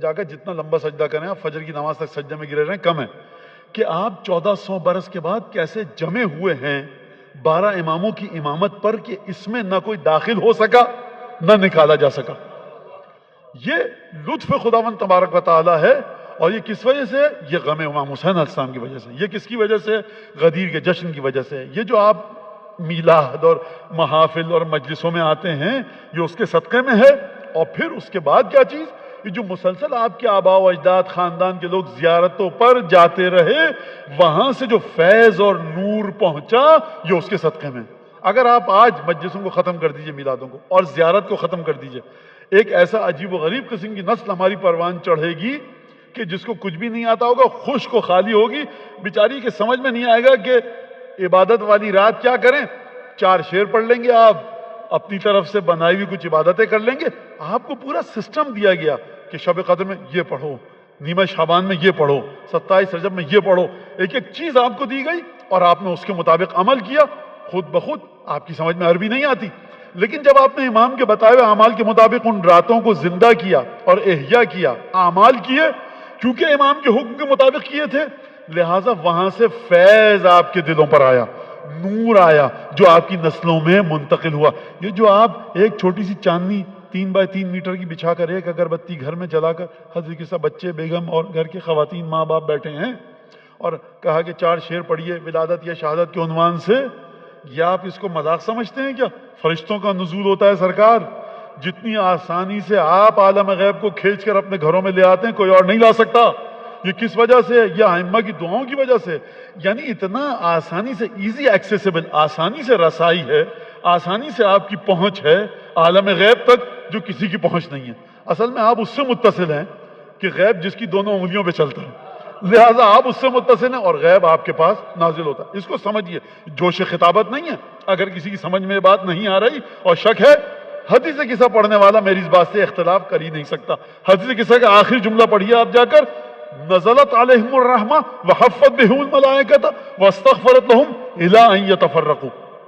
جا کر جتنا لمبا سجدہ کریں آپ فجر کی نماز تک سجدے میں گرے رہیں کم ہے، کہ آپ 1400 برس کے بعد کیسے جمے ہوئے ہیں 12 اماموں کی امامت پر کہ اس میں نہ کوئی داخل ہو سکا نہ نکالا جا سکا. یہ لطف خداوند تبارک و تعالی ہے. اور یہ کس وجہ سے؟ یہ غم امام حسین علیہ السلام کی وجہ سے. یہ کس کی وجہ سے؟ غدیر کے جشن کی وجہ سے. یہ جو آپ میلاد اور محافل اور مجلسوں میں آتے ہیں یہ اس کے صدقے میں ہے. اور پھر اس کے بعد کیا چیز؟ یہ جو مسلسل آپ کے آباء و اجداد خاندان کے لوگ زیارتوں پر جاتے رہے وہاں سے جو فیض اور نور پہنچا یہ اس کے صدقے میں. اگر آپ آج مجلسوں کو ختم کر دیجئے، میلادوں کو اور زیارت کو ختم کر دیجئے، ایک ایسا عجیب و غریب قسم کی نسل ہماری پروان چڑھے گی کہ جس کو کچھ بھی نہیں آتا ہوگا، خشک و خالی ہوگی بیچاری، کے سمجھ میں نہیں آئے گا کہ عبادت والی رات کیا کریں. 4 شعر پڑھ لیں گے آپ، اپنی طرف سے بنائی ہوئی کچھ عبادتیں کر لیں گے. آپ کو پورا سسٹم دیا گیا کہ شب قدر میں یہ پڑھو، نیمہ شعبان میں یہ پڑھو، 27 رجب میں یہ پڑھو. ایک ایک چیز آپ کو دی گئی اور آپ نے اس کے مطابق عمل کیا. خود بخود آپ کی سمجھ میں عربی نہیں آتی، لیکن جب آپ نے امام کے بتائے ہوئے اعمال کے مطابق ان راتوں کو زندہ کیا اور احیا کیا، اعمال کیے، کیونکہ امام کے حکم کے مطابق کیے تھے، لہٰذا وہاں سے فیض آپ کے دلوں پر آیا، نور آیا جو آپ کی نسلوں میں منتقل ہوا. یہ جو آپ ایک چھوٹی سی چاندنی 3 بائی 3 میٹر کی بچھا کر ایک اگربتی گھر میں جلا کر حضرت کے ساتھ بچے، بیگم اور گھر کے خواتین، ماں باپ بیٹھے ہیں اور کہا کہ 4 شعر پڑھیے ولادت یا شہادت کے عنوان سے، یا آپ اس کو مذاق سمجھتے ہیں کیا؟ فرشتوں کا نزول ہوتا ہے سرکار. جتنی آسانی سے آپ عالم غیب کو کھینچ کر اپنے گھروں میں لے آتے ہیں کوئی اور نہیں لا سکتا. یہ کس وجہ سے؟ یہ ائمہ کی دعاؤں کی وجہ سے. یعنی اتنا آسانی سے ایزی ایکسیسیبل، آسانی سے رسائی ہے، آسانی سے آپ کی پہنچ ہے عالم غیب تک جو کسی کی پہنچ نہیں ہے. اصل میں آپ اس سے متصل ہیں کہ غیب جس کی دونوں انگلیوں پہ چلتا ہے، لہٰذا آپ اس سے متصل ہیں اور غیب آپ کے پاس نازل ہوتا ہے. اس کو سمجھیے، جوش خطابت نہیں ہے. اگر کسی کی سمجھ میں یہ بات نہیں آ رہی اور شک ہے، حدیث قصہ پڑھنے والا میری اس بات سے اختلاف کر ہی نہیں سکتا. حدیث قصہ کا آخری جملہ پڑھیے آپ جا کر، نزلت علیہم الرحمہ وحفت بہم الملائکۃ واستغفرت لہم الی ان یتفرقوا.